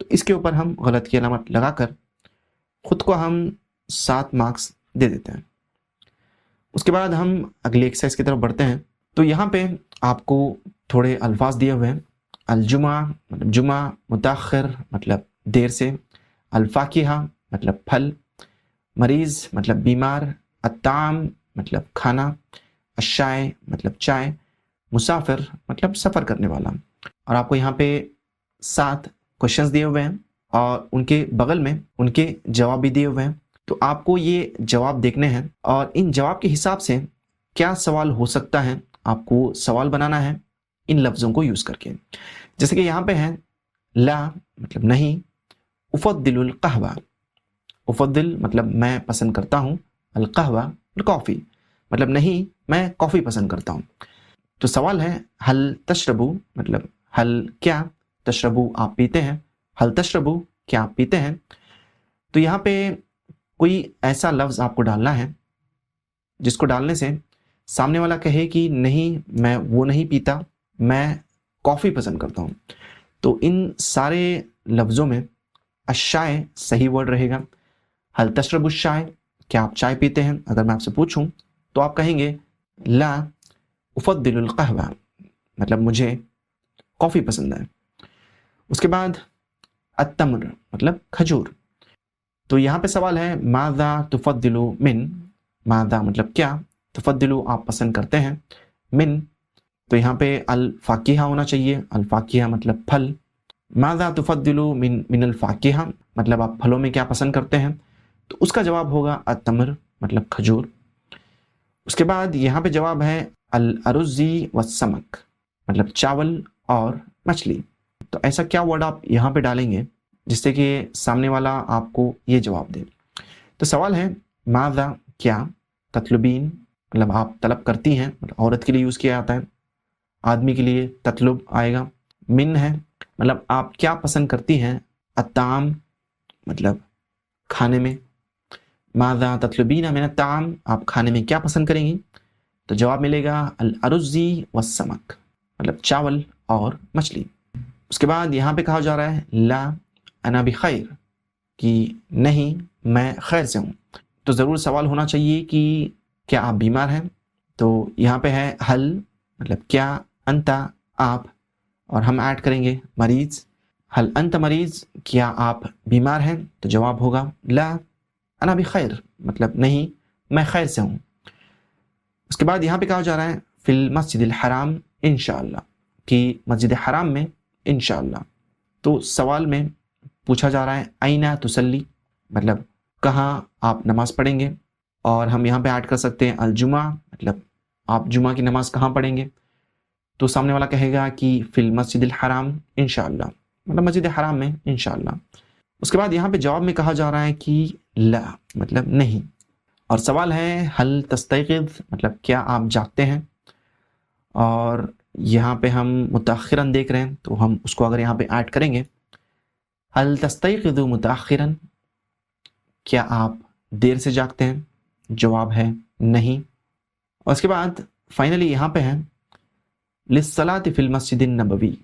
تو اس کے اوپر ہم غلط کی علامت لگا کر خود کو ہم 7 مارکس دے دیتے ہیں۔ اس کے بعد ہم اگلی ایکسرسائز کی طرف بڑھتے ہیں۔ تو یہاں پہ آپ کو تھوڑے الفاظ دیے ہوئے ہیں۔ الجمعہ مطلب جمعہ، متاخر مطلب دیر سے، الفاکہہ مطلب پھل، مریض مطلب بیمار، الطعام مطلب کھانا، الشائے مطلب چائے، مسافر مطلب سفر کرنے والا۔ اور آپ کو یہاں پہ 7 کوشچنز دیے ہوئے ہیں اور ان کے بغل میں ان کے جواب بھی دیے ہوئے ہیں۔ تو آپ کو یہ جواب دیکھنے ہیں اور ان جواب کے حساب سے کیا سوال ہو سکتا ہے آپ کو سوال بنانا ہے ان لفظوں کو یوز کر کے۔ جیسے کہ یہاں پہ ہے لا مطلب نہیں، افضل القہوہ، افضل مطلب میں پسند کرتا ہوں، القہوہ کافی مطلب نہیں میں کافی پسند کرتا ہوں۔ تو سوال ہے حل تشربو مطلب حل کیا، تشربو آپ پیتے ہیں، حل تشربو کیا آپ پیتے ہیں۔ تو یہاں پہ کوئی ایسا لفظ آپ کو ڈالنا ہے جس کو ڈالنے سے سامنے والا کہے کہ نہیں میں وہ نہیں پیتا، میں کافی پسند کرتا ہوں۔ تو ان سارے لفظوں میں الشائے صحیح ورڈ رہے گا۔ حل تشرب الشائے کیا آپ چائے پیتے ہیں، اگر میں آپ سے پوچھوں تو آپ کہیں گے لا افضل القہوہ مطلب مجھے کافی پسند ہے۔ اس کے بعد التمر مطلب کھجور۔ تو یہاں پہ سوال ہے ماذا تفضل من، ماذا مطلب کیا، تفضل آپ پسند کرتے ہیں، من تو یہاں پہ الفاکہہ ہونا چاہیے، الفاکہہ مطلب پھل۔ ماذا تفضل من الفاکہہ مطلب آپ پھلوں میں کیا پسند کرتے ہیں، تو اس کا جواب ہوگا التمر مطلب کھجور۔ اس کے بعد یہاں پہ جواب ہے الارز والسمک مطلب چاول اور مچھلی۔ تو ایسا کیا ورڈ آپ یہاں پہ ڈالیں گے جس سے کہ سامنے والا آپ کو یہ جواب دے۔ تو سوال ہے ماذا کیا، تطلبین مطلب آپ طلب کرتی ہیں، مطلب عورت کے لیے یوز کیا جاتا ہے، آدمی کے لیے تطلب آئے گا۔ من ہے مطلب آپ کیا پسند کرتی ہیں، الطعام مطلب کھانے میں، ماذا تطلبین من الطعام آپ کھانے میں کیا پسند کریں گی، تو جواب ملے گا الارز والسمک مطلب چاول اور مچھلی۔ اس کے بعد یہاں پہ کہا جا رہا ہے لا انا بخیر کہ نہیں میں خیر سے ہوں۔ تو ضرور سوال ہونا چاہیے کہ کیا آپ بیمار ہیں، تو یہاں پہ ہے حل مطلب کیا، انتا آپ، اور ہم ایڈ کریں گے مریض، حل انت مریض کیا آپ بیمار ہیں، تو جواب ہوگا لا انا بخیر مطلب نہیں میں خیر سے ہوں۔ اس کے بعد یہاں پہ کہا جا رہا ہے فی المسجد الحرام انشاءاللہ کہ مسجد حرام میں انشاءاللہ۔ تو سوال میں پوچھا جا رہا ہے اینا تسلی مطلب کہاں آپ نماز پڑھیں گے، اور ہم یہاں پہ ایڈ کر سکتے ہیں الجمعہ مطلب آپ جمعہ کی نماز کہاں پڑھیں گے، تو سامنے والا کہے گا کہ فی المسجد الحرام انشاءاللہ مطلب مسجد حرام میں انشاءاللہ۔ اس کے بعد یہاں پہ جواب میں کہا جا رہا ہے کہ لا مطلب نہیں، اور سوال ہے حل تستيقظ مطلب کیا آپ جاگتے ہیں، اور یہاں پہ ہم متاخراً دیکھ رہے ہیں تو ہم اس کو اگر یہاں پہ ایڈ کریں گے حل تستيقظ متاخراً کیا آپ دیر سے جاگتے ہیں، جواب ہے نہیں۔ اور اس کے بعد فائنلی یہاں پہ ہے للصلاة فی المسجد النبوی،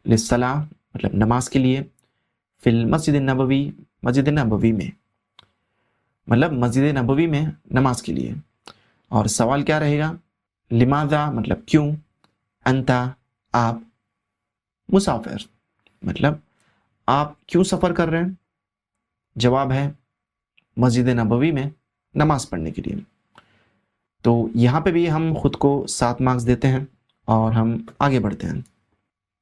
للصلاة مطلب نماز کے لیے، فی المسجد النبوی مسجد نبوی میں مطلب مسجد نبوی میں نماز کے لیے۔ اور سوال کیا رہے گا، لماذا مطلب کیوں، انتا آپ، مسافر مطلب آپ کیوں سفر کر رہے ہیں، جواب ہے مسجد نبوی میں نماز پڑھنے کے لیے۔ تو یہاں پہ بھی ہم خود کو 7 مارکس دیتے ہیں اور ہم آگے بڑھتے ہیں۔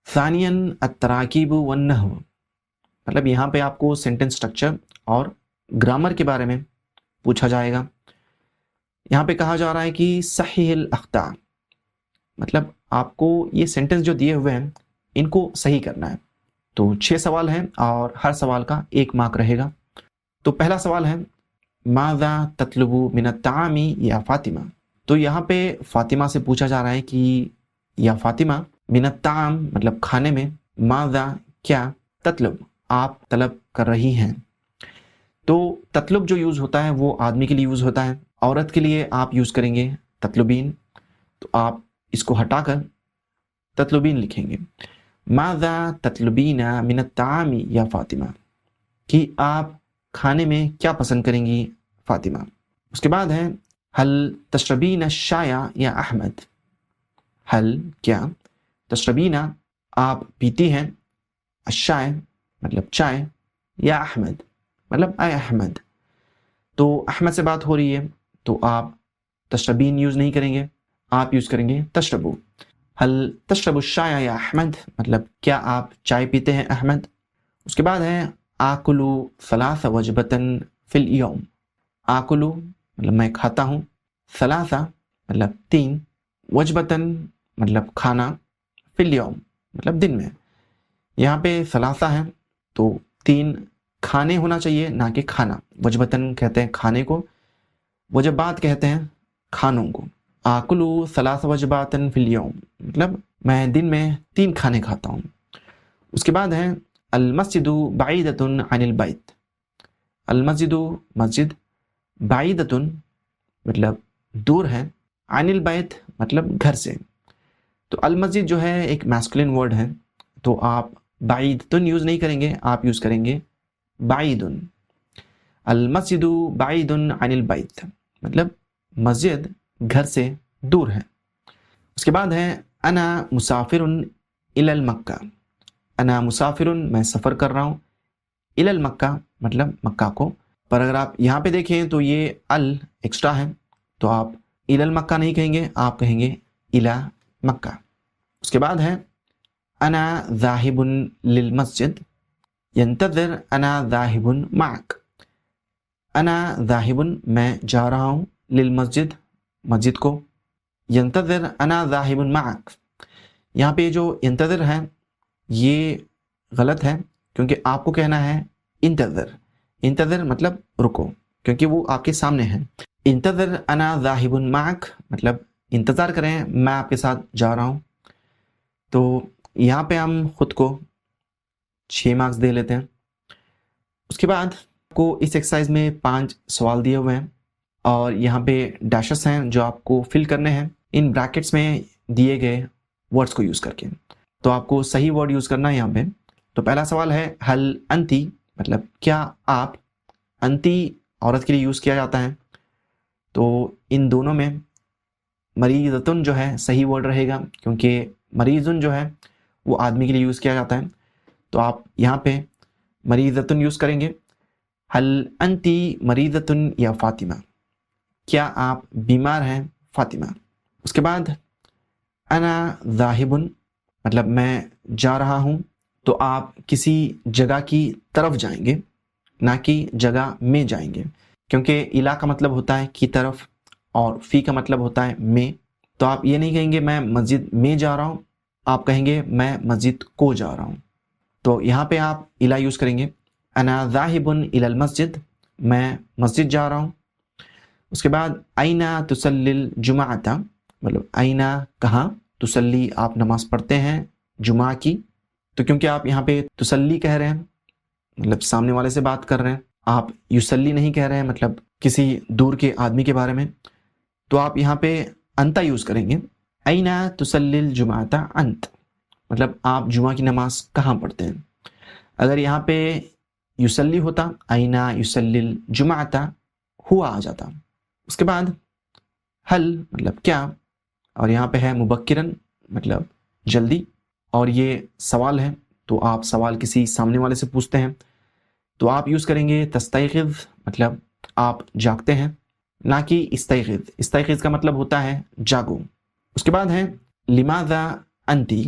ثانیاً التراکیب والنحو مطلب یہاں پہ آپ کو سینٹنس سٹرکچر اور گرامر کے بارے میں پوچھا جائے گا۔ یہاں پہ کہا جا رہا ہے کہ صحیح الاخطاء مطلب آپ کو یہ سینٹنس جو دیے ہوئے ہیں ان کو صحیح کرنا ہے۔ تو 6 سوال ہیں اور ہر سوال کا 1 مارک رہے گا۔ تو پہلا سوال ہے ماذا تطلب من الطعام یا فاطمہ، تو یہاں پہ فاطمہ سے پوچھا جا رہا ہے کہ یا فاطمہ من الطعام مطلب کھانے میں، ماذا کیا، تطلب آپ طلب کر رہی ہیں۔ تو تطلب جو یوز ہوتا ہے وہ آدمی کے لیے یوز ہوتا ہے، عورت کے لیے آپ یوز کریں گے تطلبین، تو آپ اس کو ہٹا کر تطلبین لکھیں گے۔ ماذا تطلبین من الطعام یا فاطمہ، کہ آپ کھانے میں کیا پسند کریں گی فاطمہ۔ اس کے بعد ہے حل تشربین الشاء یا احمد، حل کیا، تشربین آپ پیتی ہیں، الشاء مطلب چائے، یا احمد مطلب اے احمد، تو احمد سے بات ہو رہی ہے تو آپ تشربین یوز نہیں کریں گے، آپ یوز کریں گے تشربو۔ حل تشرب الشاء یا احمد مطلب کیا آپ چائے پیتے ہیں احمد۔ اس کے بعد ہے آکلو ثلاث وجبتن فی الیوم، آکلو مطلب میں کھاتا ہوں، ثلاثہ مطلب تین، وجبتن مطلب کھانا، فی الیوم مطلب دن میں، یہاں پہ ثلاثہ ہے تو تین کھانے ہونا چاہیے نہ کہ کھانا، وجبتن کہتے ہیں کھانے کو، وجبات کہتے ہیں کھانوں کو۔ آکلو ثلاث وجباتن فی الیوم مطلب میں دن میں تین کھانے کھاتا ہوں۔ اس کے بعد ہے المسجد بعیدۃ عن البیت، المسجد مسجد، بعیدۃ مطلب دور ہے، عن البیت مطلب گھر سے، تو المسجد جو ہے ایک میسکولن ورڈ ہے تو آپ بعیدۃ یوز نہیں کریں گے، آپ یوز کریں گے بعید۔ المسجد بعید عن البیت مطلب مسجد گھر سے دور ہے۔ اس کے بعد ہے انا مسافر الی المکہ، انا مسافر میں سفر کر رہا ہوں، الی المکہ مطلب مکہ کو، پر اگر آپ یہاں پہ دیکھیں تو یہ ال ایکسٹرا ہے تو آپ الی المکہ نہیں کہیں گے، آپ کہیں گے الی مکہ۔ اس کے بعد ہے انا ذاہب للمسجد، ینتظر انا ذاہب معک، انا ذاہب میں جا رہا ہوں، للمسجد مسجد کو، ینتظر انا ذاہب معک، یہاں پہ جو ینتظر ہے یہ غلط ہے کیونکہ آپ کو کہنا ہے انتظر، انتظر مطلب رکو کیونکہ وہ آپ کے سامنے ہے، انتظر انا ذاہب معک مطلب انتظار کریں میں آپ کے ساتھ جا رہا ہوں، تو یہاں پہ ہم خود کو 6 مارکس دے لیتے ہیں۔ اس کے بعد آپ کو اس ایکسرسائز میں 5 سوال دیے ہوئے ہیں اور یہاں پہ ڈیشز ہیں جو آپ کو فل کرنے ہیں ان بریکٹس میں دیے گئے ورڈز کو یوز کر کے، تو آپ کو صحیح ورڈ یوز کرنا ہے یہاں پہ۔ تو پہلا سوال ہے حل انتی مطلب کیا آپ، انتی عورت کے لیے یوز کیا جاتا ہے تو ان دونوں میں مریضتن جو ہے صحیح ورڈ رہے گا کیونکہ مریضن جو ہے وہ آدمی کے لیے یوز کیا جاتا ہے، تو آپ یہاں پہ مریضتن یوز کریں گے۔ حل انتی مریضتن یا فاطمہ، کیا آپ بیمار ہیں فاطمہ۔ اس کے بعد انا ذاہبن مطلب میں جا رہا ہوں، تو آپ کسی جگہ کی طرف جائیں گے نہ کہ جگہ میں جائیں گے کیونکہ الا کا مطلب ہوتا ہے کی طرف اور فی کا مطلب ہوتا ہے میں، تو آپ یہ نہیں کہیں گے میں مسجد میں جا رہا ہوں، آپ کہیں گے میں مسجد کو جا رہا ہوں، تو یہاں پہ آپ الا یوز کریں گے، انا ذاہب الی المسجد میں مسجد جا رہا ہوں۔ اس کے بعد اینا تصلی الجمعۃ مطلب اینا کہاں، تصلی آپ نماز پڑھتے ہیں جمعہ کی، تو کیونکہ آپ یہاں پہ تسلی کہہ رہے ہیں مطلب سامنے والے سے بات کر رہے ہیں، آپ یسلی نہیں کہہ رہے ہیں مطلب کسی دور کے آدمی کے بارے میں، تو آپ یہاں پہ انتا یوز کریں گے، اینا تصلی الجمعۃ انت مطلب آپ جمعہ کی نماز کہاں پڑھتے ہیں۔ اگر یہاں پہ یسلی ہوتا اینا یسلی الجمعۃ ہوا آ جاتا۔ اس کے بعد حل مطلب کیا، اور یہاں پہ ہے مبکرن مطلب جلدی، اور یہ سوال ہے تو آپ سوال کسی سامنے والے سے پوچھتے ہیں تو آپ یوز کریں گے تستيقظ مطلب آپ جاگتے ہیں، نہ کہ استيقظ، استيقظ کا مطلب ہوتا ہے جاگو۔ اس کے بعد ہے لماذا انتی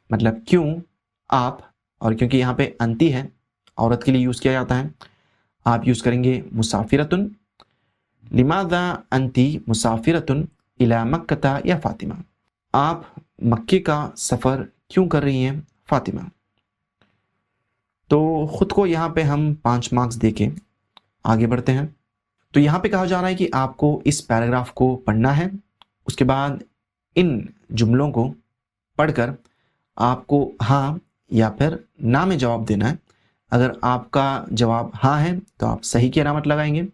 مطلب کیوں آپ، اور کیونکہ یہاں پہ انتی ہے عورت کے لیے یوز کیا جاتا ہے، آپ یوز کریں گے مسافرتن، لماذا انتی مسافرتن الی مکہ یا فاطمہ، آپ مکے کا سفر کیوں کر رہی ہیں فاطمہ۔ تو خود کو یہاں پہ ہم 5 مارکس دے کے آگے بڑھتے ہیں۔ تو یہاں پہ کہا جا رہا ہے کہ آپ کو اس پیراگراف کو پڑھنا ہے، اس کے بعد ان جملوں کو پڑھ کر آپ کو ہاں یا پھر نہ میں جواب دینا ہے۔ اگر آپ کا جواب ہاں ہے تو آپ صحیح کی علامت لگائیں گے،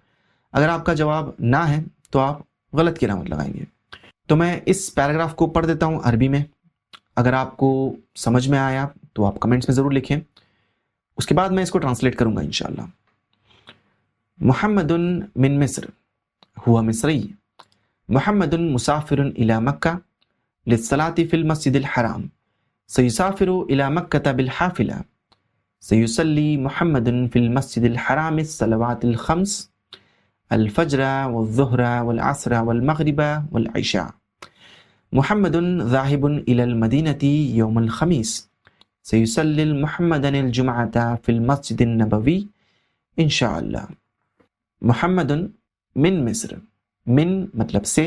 اگر آپ کا جواب نہ ہے تو آپ غلط کی علامت لگائیں گے۔ تو میں اس پیراگراف کو پڑھ دیتا ہوں عربی میں، اگر آپ کو سمجھ میں آیا تو آپ کمنٹس میں ضرور لکھیں، اس کے بعد میں اس کو ٹرانسلیٹ کروں گا انشاءاللہ۔ محمد من مصر هو مصری، محمد مسافر إلى مكة للصلاة في المسجد الحرام، سيسافر إلى مكة بالحافلة، سيصلي محمد في المسجد الحرام الصلوات الخمس، الفجر والظهر والعصر والمغرب والعشاء، محمد ذاهب إلى المدينة يوم الخميس، سيصلي محمد الجمعة في المسجد النبوي إن شاء الله۔ محمد من مصر، من مطلب سے،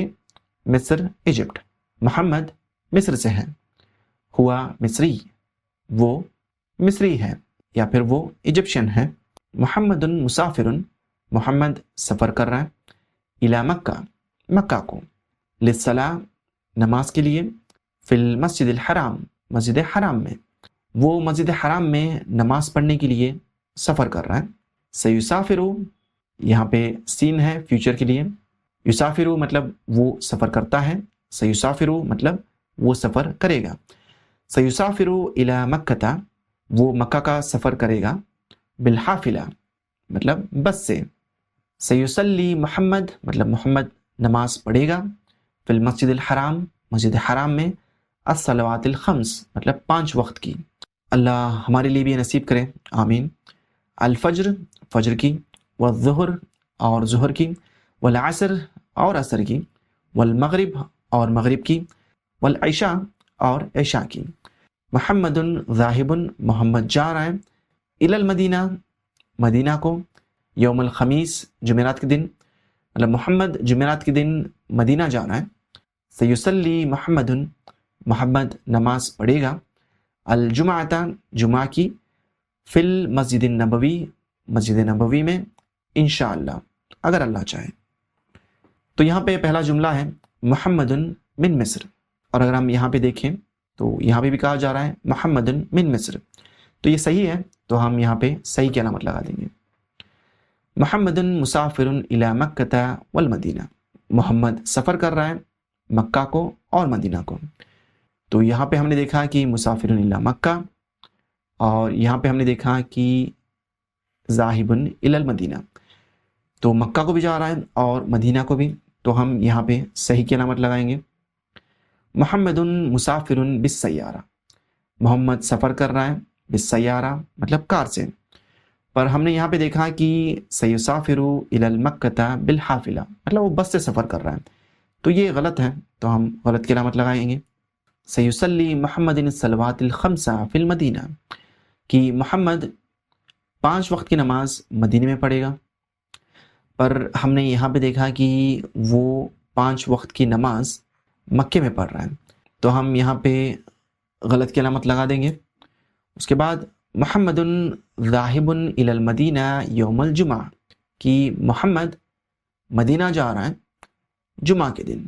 مصر ایجپٹ، محمد مصر سے ہے، ہوا مصری وہ مصری ہے یا پھر وہ ایجپشن ہے، محمد مسافر محمد سفر کر رہا ہے، الی مکہ مکہ کو، للصلاۃ نماز کے لیے، فی المسجد الحرام مسجد حرام میں، وہ مسجد حرام میں نماز پڑھنے کے لیے سفر کر رہا ہے، سیسافر یہاں پہ سین ہے فیوچر کے لیے، یسافر مطلب وہ سفر کرتا ہے، سیسافر مطلب وہ سفر کرے گا، سیسافر الی مکہ وہ مکہ کا سفر کرے گا، بالحافلہ مطلب بس سے، سیصلی محمد مطلب محمد نماز پڑھے گا، فی المسجد الحرام مسجد حرام میں، الصلوات الخمس مطلب 5 وقت کی، اللہ ہمارے لیے بھی نصیب کرے آمین، الفجر فجر کی، والظہر اور ظہر کی، والعصر اور عصر کی، والمغرب اور مغرب کی، والعشاء اور عشاء کی، محمد ذاہب محمد جا رہا ہے، الی المدینہ مدینہ کو، یوم الخمیس جمعرات کے دن، مطلب محمد جمعرات کے دن مدینہ جا رہا ہے، سیصلی محمد محمد نماز پڑھے گا، الجمعۃ جمعہ کی، فی المسجد النبوی مسجد نبوی میں، انشاءاللہ اگر اللہ چاہے۔ تو یہاں پہ پہلا جملہ ہے محمد من مصر، اور اگر ہم یہاں پہ دیکھیں تو یہاں پہ بھی کہا جا رہا ہے محمد من مصر، تو یہ صحیح ہے، تو ہم یہاں پہ صحیح کی علامت لگا دیں گے۔ محمد مسافر الی مکہ والمدینہ، محمد سفر کر رہا ہے مکہ کو اور مدینہ کو، تو یہاں پہ ہم نے دیکھا کہ مسافر الی مکہ، اور یہاں پہ ہم نے دیکھا کہ ذاہب الی المدینہ، تو مکہ کو بھی جا رہا ہے اور مدینہ کو بھی، تو ہم یہاں پہ صحیح کی علامت لگائیں گے۔ محمد مسافر بالسیارہ، محمد سفر کر رہا ہے بالسیارہ مطلب کار سے، پر ہم نے یہاں پہ دیکھا کہ سیسافر الی المکہ بالحافلہ مطلب وہ بس سے سفر کر رہا ہے، تو یہ غلط ہے، تو ہم غلط کی علامت لگائیں گے۔ سیصلی محمد الصلوات الخمس فی المدینہ، کہ محمد 5 وقت کی نماز مدینے میں پڑھے گا، پر ہم نے یہاں پہ دیکھا کہ وہ 5 وقت کی نماز مکے میں پڑھ رہا ہے، تو ہم یہاں پہ غلط کی علامت لگا دیں گے۔ اس کے بعد محمد ذاہب الی المدینہ یوم الجمعہ، کہ محمد مدینہ جا رہا ہے جمعہ کے دن،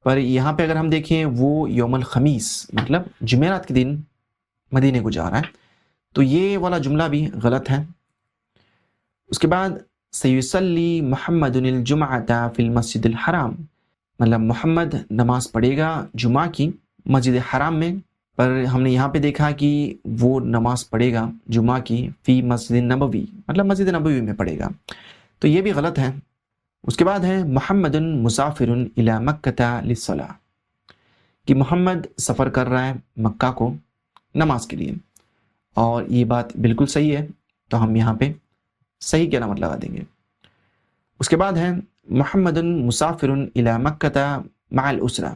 پر یہاں پہ اگر ہم دیکھیں وہ یوم الخمیس مطلب جمعرات کے دن مدینے کو جا رہا ہے، تو یہ والا جملہ بھی غلط ہے۔ اس کے بعد سیصلی محمد الجمعۃ فی المسجد الحرام، مطلب محمد نماز پڑھے گا جمعہ کی مسجد حرام میں، پر ہم نے یہاں پہ دیکھا کہ وہ نماز پڑھے گا جمعہ کی فی مسجد نبوی مطلب مسجد نبوی میں پڑھے گا، تو یہ بھی غلط ہے۔ اس کے بعد ہے محمد مسافر الی مکہ للصلاۃ، کہ محمد سفر کر رہا ہے مکہ کو نماز کے لیے، اور یہ بات بالکل صحیح ہے، تو ہم یہاں پہ صحیح کی علامت لگا دیں گے۔ اس کے بعد ہے محمد مسافر الی مکہ مع الاسرہ،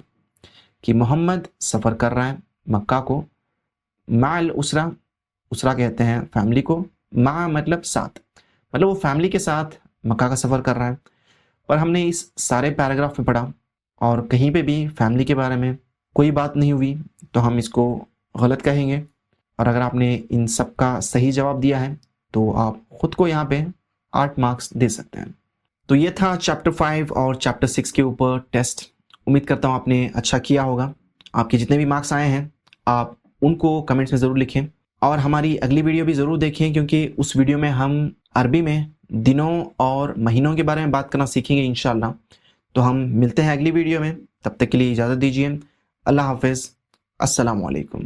کہ محمد سفر کر رہا ہے مکہ کو، مع الاسرہ، اسرہ کہتے ہیں فیملی کو، مع مطلب ساتھ، مطلب وہ فیملی کے ساتھ مکہ کا سفر کر رہا ہے، پر ہم نے اس سارے پیراگراف میں پڑھا اور کہیں پہ بھی فیملی کے بارے میں کوئی بات نہیں ہوئی، تو ہم اس کو غلط کہیں گے، اور اگر آپ نے ان سب کا صحیح جواب دیا ہے تو آپ خود کو یہاں پہ 8 مارکس دے سکتے ہیں۔ تو یہ تھا چیپٹر 5 اور چیپٹر 6 کے اوپر ٹیسٹ، امید کرتا ہوں آپ نے اچھا کیا ہوگا، آپ کے جتنے بھی مارکس آئے ہیں آپ ان کو کمنٹس میں ضرور لکھیں، اور ہماری اگلی ویڈیو بھی ضرور دیکھیں، کیونکہ اس ویڈیو میں ہم عربی میں دنوں اور مہینوں کے بارے میں بات کرنا سیکھیں گے انشاءاللہ۔ تو ہم ملتے ہیں اگلی ویڈیو میں، تب تک کے لیے اجازت دیجیے، اللہ حافظ، السلام علیکم.